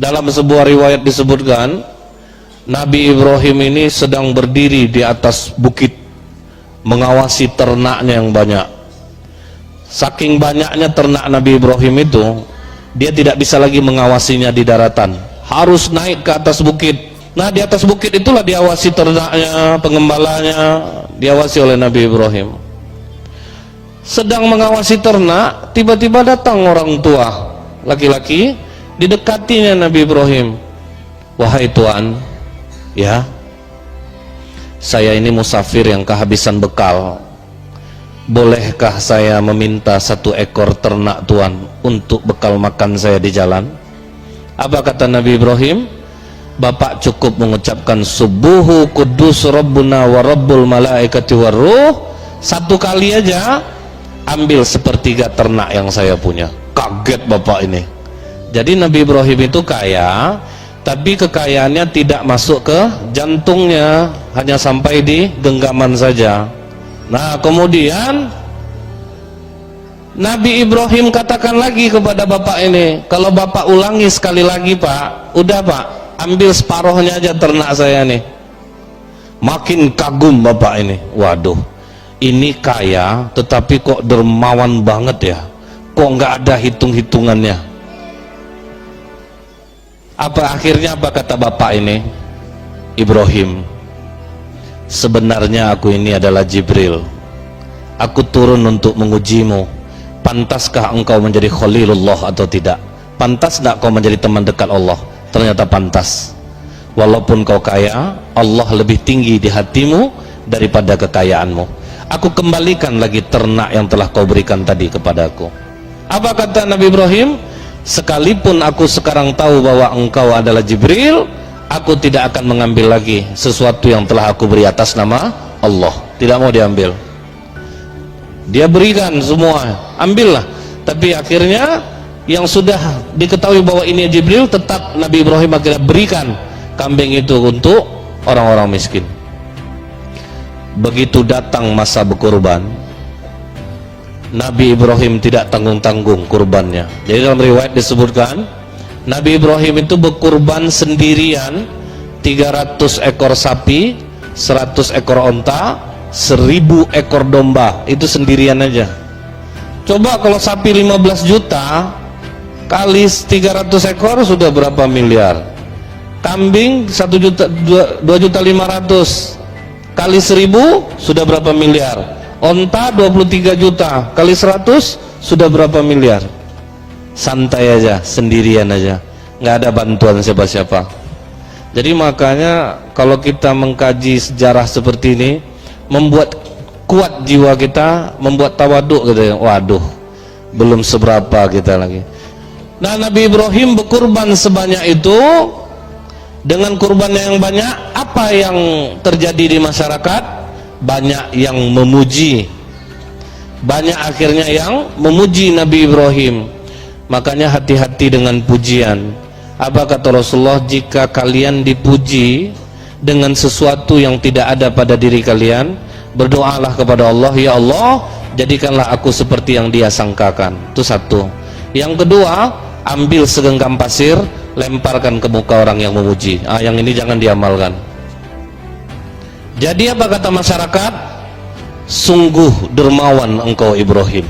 Dalam sebuah riwayat disebutkan Nabi Ibrahim ini sedang berdiri di atas bukit mengawasi ternaknya yang banyak. Saking banyaknya ternak Nabi Ibrahim itu, dia tidak bisa lagi mengawasinya di daratan, harus naik ke atas bukit. Nah, di atas bukit itulah diawasi ternaknya, pengembalanya diawasi oleh Nabi Ibrahim. Sedang mengawasi ternak, tiba-tiba datang orang tua laki-laki, didekatinya Nabi Ibrahim. Wahai Tuan, ya, saya ini musafir yang kehabisan bekal. Bolehkah saya meminta 1 ekor ternak Tuan untuk bekal makan saya di jalan? Apa kata Nabi Ibrahim? Bapak cukup mengucapkan Subuhu Kudus Rabbuna wa Rabbul Malaikati Warruh 1 kali aja, ambil 1/3 ternak yang saya punya. Kaget bapak ini. Jadi Nabi Ibrahim itu kaya, tapi kekayaannya tidak masuk ke jantungnya, hanya sampai di genggaman saja. Nah, kemudian Nabi Ibrahim katakan lagi kepada bapak ini, kalau bapak ulangi sekali lagi Pak, udah Pak, ambil separuhnya aja ternak saya nih. Makin kagum bapak ini. Waduh, ini kaya tetapi kok dermawan banget ya, kok nggak ada hitung-hitungannya. Apa akhirnya, apa kata bapak ini? Ibrahim, sebenarnya aku ini adalah Jibril. Aku turun untuk mengujimu. Pantaskah engkau menjadi Khalilullah atau tidak? Pantas tidak kau menjadi teman dekat Allah? Ternyata pantas. Walaupun kau kaya, Allah lebih tinggi di hatimu daripada kekayaanmu. Aku kembalikan lagi ternak yang telah kau berikan tadi kepadaku. Apa kata Nabi Ibrahim? Sekalipun aku sekarang tahu bahwa engkau adalah Jibril, aku tidak akan mengambil lagi sesuatu yang telah aku beri atas nama Allah. Tidak mau diambil. Dia berikan semua, ambillah. Tapi akhirnya yang sudah diketahui bahwa ini Jibril, tetap Nabi Ibrahim akhirnya berikan kambing itu untuk orang-orang miskin. Begitu datang masa berkurban, Nabi Ibrahim tidak tanggung-tanggung kurbannya. Jadi dalam riwayat disebutkan Nabi Ibrahim itu berkurban sendirian 300 ekor sapi, 100 ekor onta, 1000 ekor domba. Itu sendirian aja. Coba kalau sapi 15 juta kali 300 ekor sudah berapa miliar? Kambing 1 juta, 2.500.000 kali 1000 sudah berapa miliar? Onta 23 juta kali 100 sudah berapa miliar? Santai aja, sendirian aja, nggak ada bantuan siapa-siapa. Jadi makanya kalau kita mengkaji sejarah seperti ini, membuat kuat jiwa kita, membuat tawaduk gitu ya. Waduh, belum seberapa kita lagi. Nah, Nabi Ibrahim berkurban sebanyak itu, dengan kurbannya yang banyak, apa yang terjadi di masyarakat? Banyak yang memuji, banyak akhirnya yang memuji Nabi Ibrahim. Makanya hati-hati dengan pujian. Apa kata Rasulullah? Jika kalian dipuji dengan sesuatu yang tidak ada pada diri kalian, berdoalah kepada Allah, ya Allah, jadikanlah aku seperti yang dia sangkakan. Itu satu. Yang kedua, ambil segenggam pasir, lemparkan ke muka orang yang memuji. Yang ini jangan diamalkan. Jadi apa kata masyarakat? Sungguh dermawan engkau Ibrahim.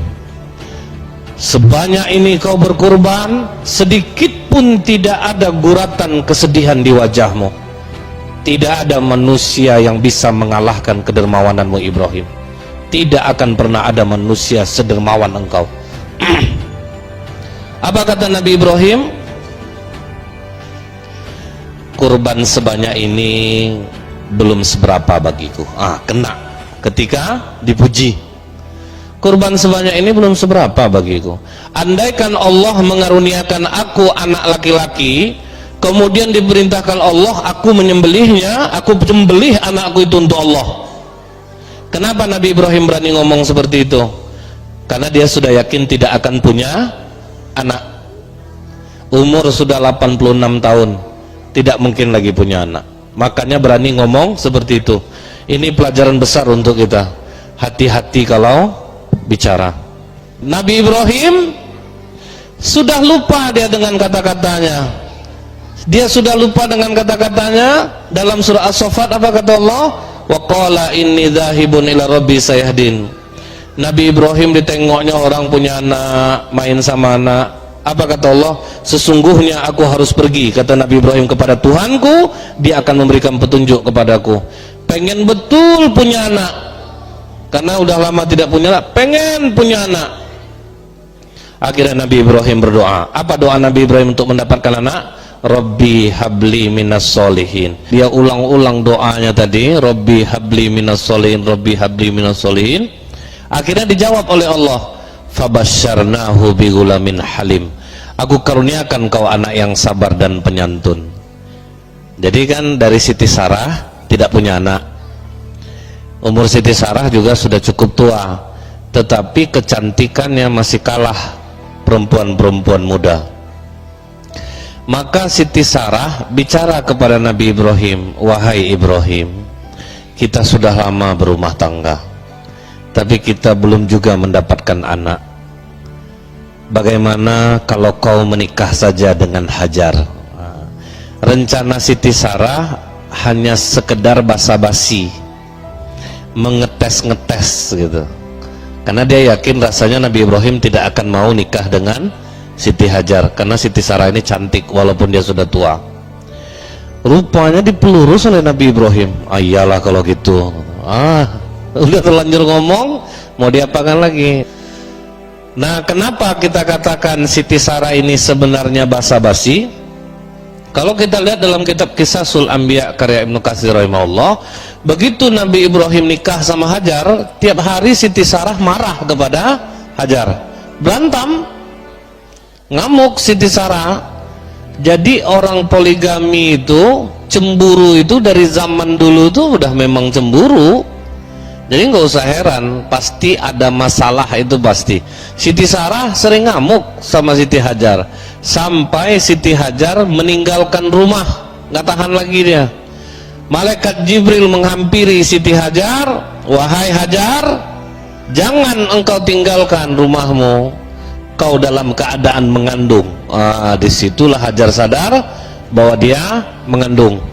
Sebanyak ini kau berkurban, sedikit pun tidak ada guratan kesedihan di wajahmu. Tidak ada manusia yang bisa mengalahkan kedermawananmu Ibrahim. Tidak akan pernah ada manusia sedermawan engkau. Apa kata Nabi Ibrahim? Kurban sebanyak ini belum seberapa bagiku. Kena ketika dipuji. Kurban sebanyak ini belum seberapa bagiku. Andaikan Allah mengaruniakan aku anak laki-laki, kemudian diperintahkan Allah aku menyembelihnya, aku menyembelih anakku itu untuk Allah. Kenapa Nabi Ibrahim berani ngomong seperti itu? Karena dia sudah yakin tidak akan punya anak. Umur sudah 86 tahun, tidak mungkin lagi punya anak. Makanya berani ngomong seperti itu. Ini pelajaran besar untuk kita. Hati-hati kalau bicara. Nabi Ibrahim sudah lupa dia dengan kata-katanya. Dia sudah lupa dengan kata-katanya. Dalam surah As-Saffat apa kata Allah? Wa qala inni dzahibun ila rabbi sayahdin. Nabi Ibrahim ditengoknya orang punya anak, main sama anak. Apa kata Allah? Sesungguhnya aku harus pergi, kata Nabi Ibrahim, kepada Tuhanku, dia akan memberikan petunjuk kepadaku. Pengen betul punya anak, karena udah lama tidak punya anak, pengen punya anak. Akhirnya Nabi Ibrahim berdoa. Apa doa Nabi Ibrahim untuk mendapatkan anak? Rabbi habli minas solihin. Dia ulang-ulang doanya tadi, Rabbi habli minas solihin, Rabbi habli minas solihin. Akhirnya dijawab oleh Allah, fabasyarnahu bigulamin halim. Aku karuniakan kau anak yang sabar dan penyantun. Jadi kan dari Siti Sarah tidak punya anak. Umur Siti Sarah juga sudah cukup tua, tetapi kecantikannya masih kalah perempuan-perempuan muda. Maka Siti Sarah bicara kepada Nabi Ibrahim, wahai Ibrahim, kita sudah lama berumah tangga, tapi kita belum juga mendapatkan anak. Bagaimana kalau kau menikah saja dengan Hajar? Rencana Siti Sarah hanya sekedar basa-basi, mengetes-ngetes gitu, karena dia yakin rasanya Nabi Ibrahim tidak akan mau nikah dengan Siti Hajar, karena Siti Sarah ini cantik walaupun dia sudah tua. Rupanya dipelurus oleh Nabi Ibrahim. Iyalah kalau gitu, udah terlanjur ngomong, mau diapakan lagi? Nah, kenapa kita katakan Siti Sarah ini sebenarnya basa-basi? Kalau kita lihat dalam kitab Qisasul Anbiya karya Ibnu Katsir rahimahullah, begitu Nabi Ibrahim nikah sama Hajar, tiap hari Siti Sarah marah kepada Hajar, berantem, ngamuk Siti Sarah. Jadi orang poligami itu, cemburu itu dari zaman dulu tuh udah memang cemburu. Jadi nggak usah heran, pasti ada masalah, itu pasti. Siti Sarah sering ngamuk sama Siti Hajar, sampai Siti Hajar meninggalkan rumah, nggak tahan lagi dia. Malaikat Jibril menghampiri Siti Hajar, wahai Hajar, jangan engkau tinggalkan rumahmu, kau dalam keadaan mengandung. Disitulah Hajar sadar bahwa dia mengandung.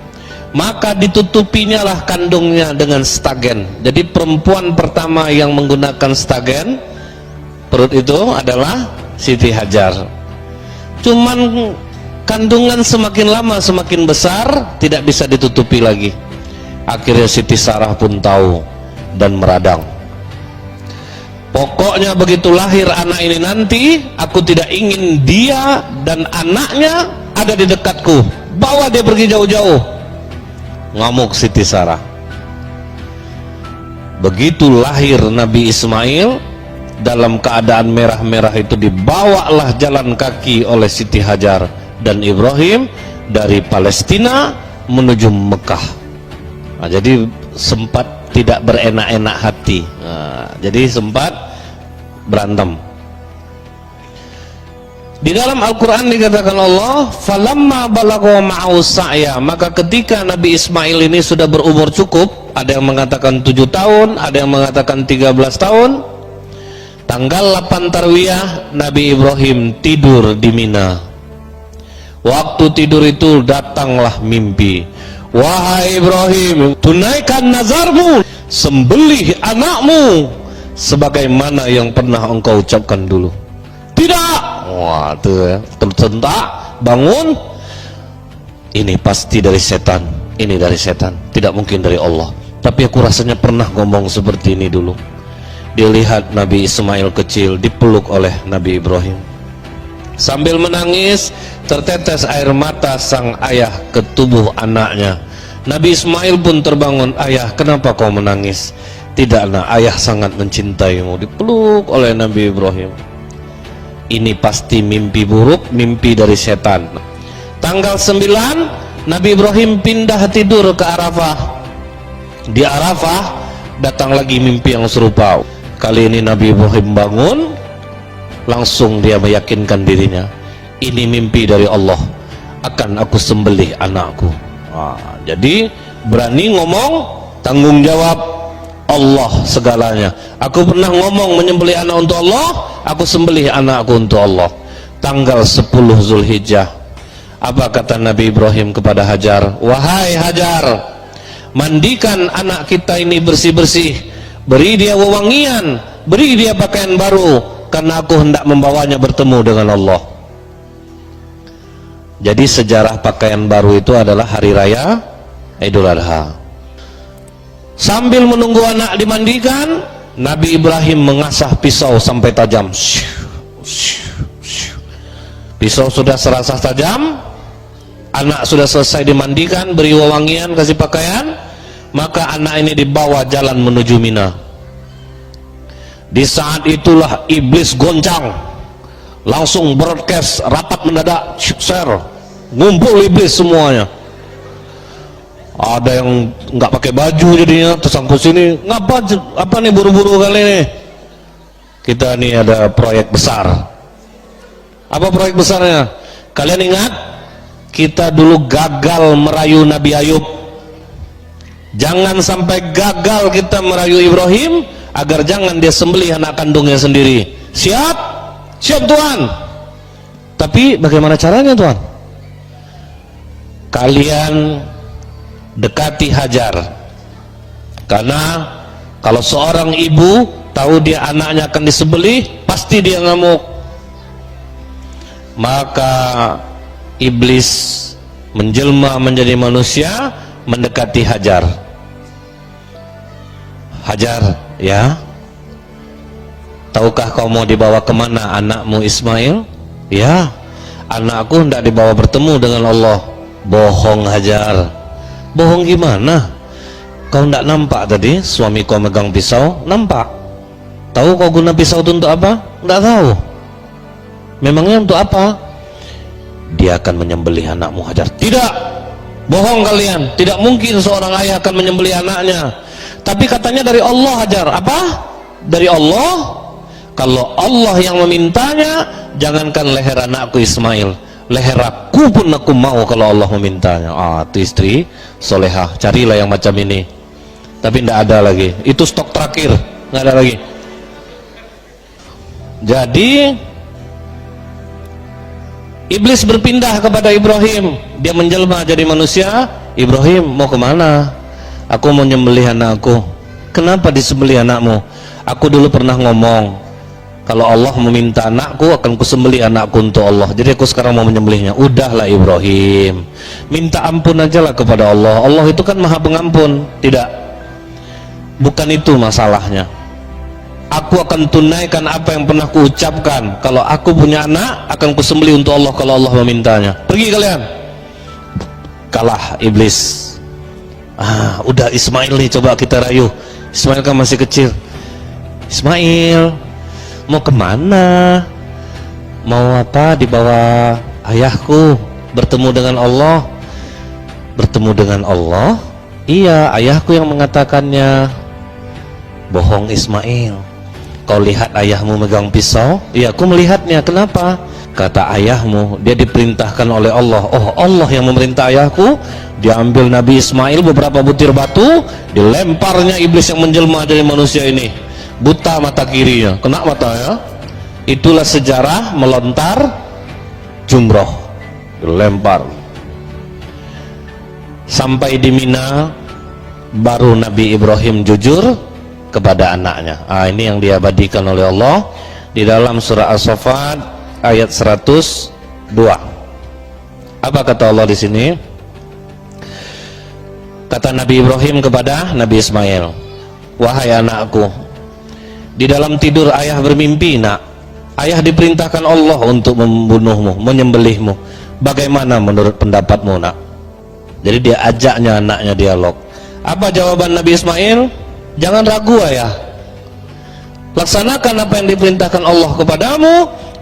Maka ditutupinya lah kandungnya dengan stagen. Jadi perempuan pertama yang menggunakan stagen perut itu adalah Siti Hajar. Cuman kandungan semakin lama semakin besar, tidak bisa ditutupi lagi. Akhirnya Siti Sarah pun tahu dan meradang. Pokoknya begitu lahir anak ini nanti, aku tidak ingin dia dan anaknya ada di dekatku, bawa dia pergi jauh-jauh. Ngamuk Siti Sarah. Begitu lahir Nabi Ismail, dalam keadaan merah-merah itu dibawalah jalan kaki oleh Siti Hajar dan Ibrahim dari Palestina menuju Mekah. Jadi sempat tidak berenak-enak hati. Jadi sempat berantem. Di dalam Al-Quran dikatakan Allah, falamma balagha ma'u sa'ya, maka ketika Nabi Ismail ini sudah berumur cukup, ada yang mengatakan 7 tahun, ada yang mengatakan 13 tahun, tanggal 8 Tarwiyah Nabi Ibrahim tidur di Mina. Waktu tidur itu datanglah mimpi, wahai Ibrahim, tunaikan nazarmu, sembelih anakmu sebagaimana yang pernah engkau ucapkan dulu. Tidak. Wah, tuh ya, tersentak, bangun. Ini pasti dari setan. Ini dari setan, tidak mungkin dari Allah. Tapi aku rasanya pernah ngomong seperti ini dulu. Dilihat Nabi Ismail kecil dipeluk oleh Nabi Ibrahim. Sambil menangis, tertetes air mata sang ayah ke tubuh anaknya. Nabi Ismail pun terbangun. Ayah, kenapa kau menangis? Tidak, nak, ayah sangat mencintaimu. Dipeluk oleh Nabi Ibrahim. Ini pasti mimpi buruk, mimpi dari setan. Tanggal 9 Nabi Ibrahim pindah tidur ke Arafah. Di Arafah datang lagi mimpi yang serupa. Kali ini Nabi Ibrahim bangun, langsung dia meyakinkan dirinya, ini mimpi dari Allah, akan aku sembelih anakku. Jadi berani ngomong, tanggung jawab Allah segalanya. Aku pernah ngomong menyembelih anak untuk Allah, aku sembelih anakku untuk Allah. Tanggal 10 Zulhijjah Apa kata Nabi Ibrahim kepada Hajar? Wahai Hajar, mandikan anak kita ini bersih-bersih, beri dia wewangian, beri dia pakaian baru, karena aku hendak membawanya bertemu dengan Allah. Jadi sejarah pakaian baru itu adalah hari raya Idul Adha. Sambil menunggu anak dimandikan, Nabi Ibrahim mengasah pisau sampai tajam. Pisau sudah serasa tajam, anak sudah selesai dimandikan, beri wewangian, kasih pakaian, maka anak ini dibawa jalan menuju Mina. Di saat itulah iblis goncang, langsung broadcast, rapat mendadak, share, ngumpul iblis semuanya. Ada yang nggak pakai baju jadinya, tersangkut sini, ngapa, apa nih buru-buru kali ini? Kita nih ada proyek besar. Apa proyek besarnya? Kalian ingat? Kita dulu gagal merayu Nabi Ayub. Jangan sampai gagal kita merayu Ibrahim, agar jangan dia sembelih anak kandungnya sendiri. Siap? Siap Tuhan. Tapi bagaimana caranya Tuhan? Kalian dekati Hajar, karena kalau seorang ibu tahu dia anaknya akan disembelih, pasti dia ngamuk. Maka iblis menjelma menjadi manusia, mendekati Hajar. Hajar, ya, tahukah kau mau dibawa kemana anakmu Ismail? Ya, anakku hendak dibawa bertemu dengan Allah. Bohong Hajar. Bohong gimana? Kau tidak nampak tadi suami kau megang pisau? Nampak. Tahu kau guna pisau itu untuk apa? Tidak tahu. Memangnya untuk apa? Dia akan menyembelih anakmu Hajar. Tidak. Bohong kalian. Tidak mungkin seorang ayah akan menyembelih anaknya. Tapi katanya dari Allah Hajar. Apa? Dari Allah? Kalau Allah yang memintanya, jangankan leher anakku Ismail, leher aku pun aku mau kalau Allah memintanya. Itu istri solehah, carilah yang macam ini. Tapi tidak ada lagi, itu stok terakhir, nggak ada lagi. Jadi iblis berpindah kepada Ibrahim, dia menjelma jadi manusia. Ibrahim, mau kemana? Aku mau nyembelih anakku. Kenapa disembelih anakmu? Aku dulu pernah ngomong, kalau Allah meminta anakku, akan kusembelih anakku untuk Allah. Jadi aku sekarang mau menyembelihnya. Udahlah Ibrahim, minta ampun aja lah kepada Allah. Allah itu kan maha pengampun. Tidak, bukan itu masalahnya. Aku akan tunaikan apa yang pernah kuucapkan. Kalau aku punya anak, akan kusembelih untuk Allah kalau Allah memintanya. Pergi kalian. Kalah iblis. Udah Ismail nih, coba kita rayu. Ismail kan masih kecil. Ismail, mau kemana? Mau apa? Dibawa ayahku bertemu dengan Allah. Bertemu dengan Allah? Iya, ayahku yang mengatakannya. Bohong Ismail. Kau lihat ayahmu megang pisau? Iya, aku melihatnya. Kenapa? Kata ayahmu, dia diperintahkan oleh Allah. Oh, Allah yang memerintah ayahku. Dia ambil Nabi Ismail beberapa butir batu, dilemparnya iblis yang menjelma dari manusia ini. Buta mata kirinya, kena mata ya. Itulah sejarah melontar jumroh, dilempar. Sampai di Mina, baru Nabi Ibrahim jujur kepada anaknya. Ini yang diabadikan oleh Allah di dalam surah As-Saffat ayat 102. Apa kata Allah di sini? Kata Nabi Ibrahim kepada Nabi Ismail, wahai anakku, di dalam tidur ayah bermimpi, nak. Ayah diperintahkan Allah untuk membunuhmu, menyembelihmu. Bagaimana menurut pendapatmu, nak? Jadi dia ajaknya anaknya dialog. Apa jawaban Nabi Ismail? Jangan ragu ayah. Laksanakan apa yang diperintahkan Allah kepadamu.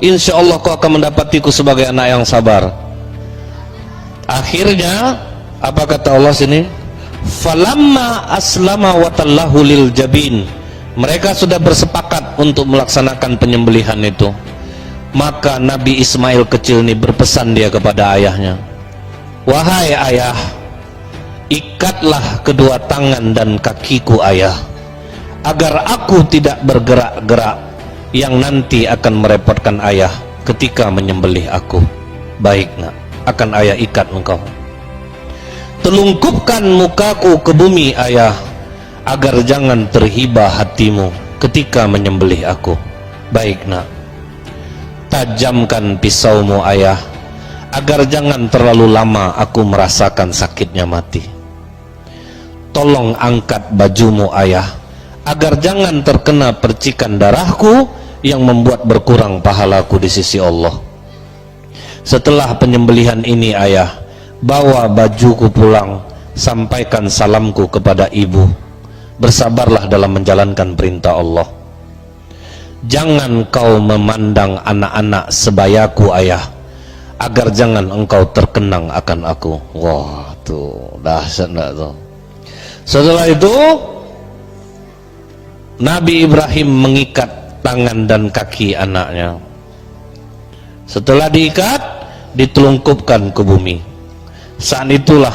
Insya Allah kau akan mendapatiku sebagai anak yang sabar. Akhirnya apa kata Allah sini? Falamma aslama wa tallahu lil jabin. Mereka sudah bersepakat untuk melaksanakan penyembelihan itu. Maka Nabi Ismail kecil ini berpesan dia kepada ayahnya, wahai ayah, ikatlah kedua tangan dan kakiku ayah, agar aku tidak bergerak-gerak yang nanti akan merepotkan ayah ketika menyembelih aku. Baik nak. akan ayah ikat engkau. Telungkupkan mukaku ke bumi ayah, agar jangan terhibah hatimu ketika menyembelih aku. Baik nak, tajamkan pisaumu ayah, agar jangan terlalu lama aku merasakan sakitnya mati. Tolong angkat bajumu ayah, agar jangan terkena percikan darahku yang membuat berkurang pahalaku di sisi Allah. Setelah penyembelihan ini ayah, bawa bajuku pulang, sampaikan salamku kepada ibu. Bersabarlah dalam menjalankan perintah Allah. Jangan kau memandang anak-anak sebayaku ayah, agar jangan engkau terkenang akan aku. Wah, tuh dahsyat enggak tuh. Setelah itu Nabi Ibrahim mengikat tangan dan kaki anaknya. Setelah diikat, ditelungkupkan ke bumi. Saat itulah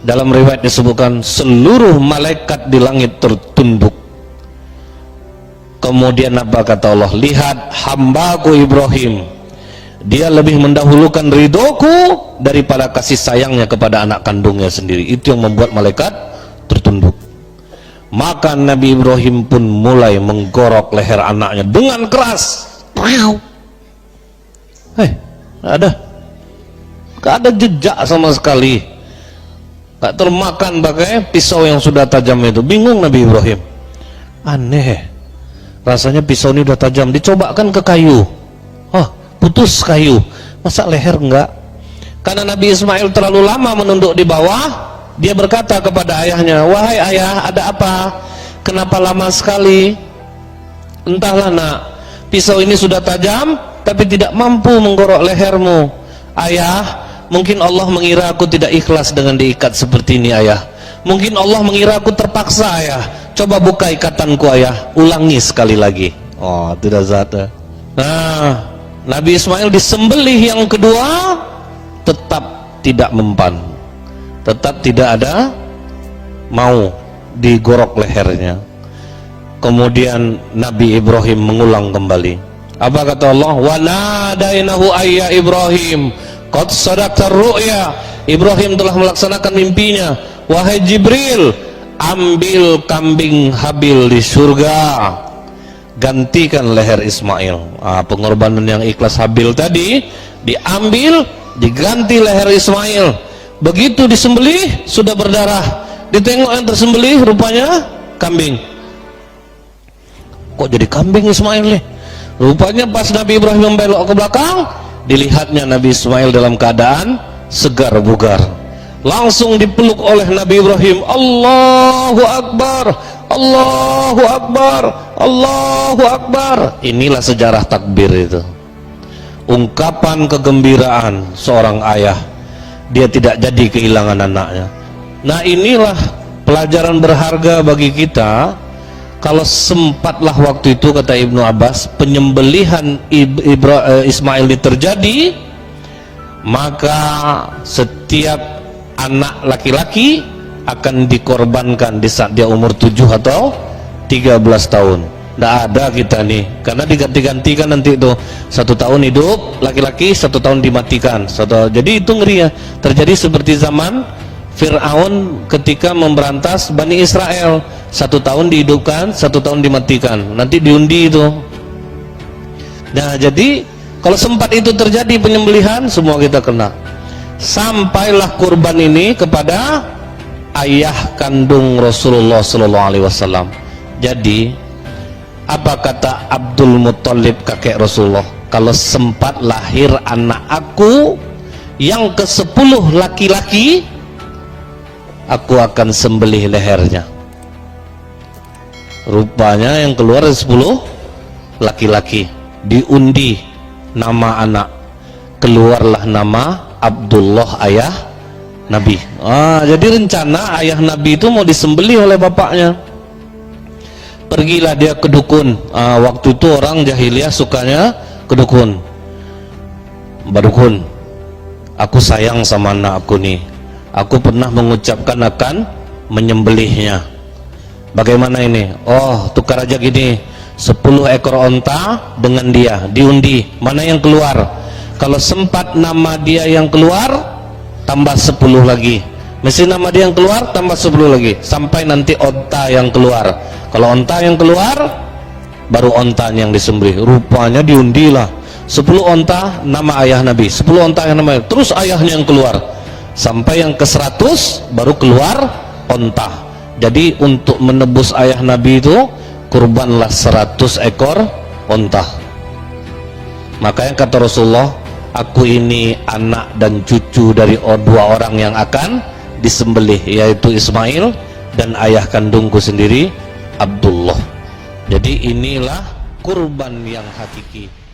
dalam riwayat disebutkan seluruh malaikat di langit tertunduk. Kemudian apa kata Allah? Lihat hambaku Ibrahim, dia lebih mendahulukan ridhoku daripada kasih sayangnya kepada anak kandungnya sendiri. Itu yang membuat malaikat tertunduk. Maka Nabi Ibrahim pun mulai menggorok leher anaknya dengan keras. Gak ada jejak sama sekali, gak termakan pakai pisau yang sudah tajam itu. Bingung Nabi Ibrahim, aneh, rasanya pisau ini udah tajam. Dicobakan ke kayu, putus kayu, masa leher enggak? Karena Nabi Ismail terlalu lama menunduk di bawah, dia berkata kepada ayahnya, wahai ayah, ada apa? Kenapa lama sekali? Entahlah nak, pisau ini sudah tajam tapi tidak mampu menggorok lehermu. Ayah, mungkin Allah mengira aku tidak ikhlas dengan diikat seperti ini ayah. Mungkin Allah mengira aku terpaksa ayah. Coba buka ikatanku ayah, ulangi sekali lagi. Oh, tidak zat. Nah, Nabi Ismail disembelih yang kedua, tetap tidak mempan, tetap tidak ada mau digorok lehernya. Kemudian Nabi Ibrahim mengulang kembali. Apa kata Allah? Wa nadainahu ayya Ibrahim qad sadaqta ru'ya. Ibrahim telah melaksanakan mimpinya. Wahai Jibril, ambil kambing Habil di surga, gantikan leher Ismail. Pengorbanan yang ikhlas Habil tadi diambil, diganti leher Ismail. Begitu disembelih sudah berdarah. Ditengok yang tersembelih rupanya kambing. Kok jadi kambing Ismail nih? Rupanya pas Nabi Ibrahim membelok ke belakang, dilihatnya Nabi Ismail dalam keadaan segar bugar. Langsung dipeluk oleh Nabi Ibrahim. Allahu Akbar, Allahu Akbar, Allahu Akbar. Inilah sejarah takbir itu. Ungkapan kegembiraan seorang ayah, dia tidak jadi kehilangan anaknya. Nah, inilah pelajaran berharga bagi kita. Kalau sempatlah waktu itu, kata Ibnu Abbas, penyembelihan Ismail ini terjadi, maka setiap anak laki-laki akan dikorbankan di saat dia umur 7 atau 13 tahun. Tidak ada kita nih, karena diganti-gantikan nanti itu 1 tahun hidup laki-laki, 1 tahun dimatikan. Jadi itu ngeri ya. Terjadi seperti zaman Fir'aun ketika memberantas Bani Israel, 1 tahun dihidupkan, 1 tahun dimatikan, nanti diundi itu. Nah, jadi kalau sempat itu terjadi penyembelihan, semua kita kena. Sampailah kurban ini kepada ayah kandung Rasulullah SAW. Jadi apa kata Abdul Muttalib, kakek Rasulullah? Kalau sempat lahir anak aku yang ke-10 laki-laki, aku akan sembelih lehernya. Rupanya yang keluar 10 laki-laki. Diundi nama anak, keluarlah nama Abdullah, ayah Nabi. Jadi rencana ayah Nabi itu mau disembelih oleh bapaknya. Pergilah dia ke dukun. Waktu itu orang jahiliyah sukanya ke dukun. Mbak dukun, aku sayang sama anak aku nih, aku pernah mengucapkan akan menyembelihnya. Bagaimana ini? Oh, tukar aja gini, 10 ekor onta dengan dia, diundi, mana yang keluar? Kalau sempat nama dia yang keluar, tambah 10 lagi. Mesti nama dia yang keluar, tambah 10 lagi. Sampai nanti onta yang keluar. Kalau onta yang keluar, baru ontanya yang disembelih. Rupanya diundilah 10 onta nama ayah Nabi, 10 onta yang nama, terus ayahnya yang keluar. Sampai yang ke 100, baru keluar onta. Jadi untuk menebus ayah Nabi itu, kurbanlah 100 ekor onta. Makanya kata Rasulullah, aku ini anak dan cucu dari dua orang yang akan disembelih, yaitu Ismail dan ayah kandungku sendiri Abdullah. Jadi inilah kurban yang hakiki.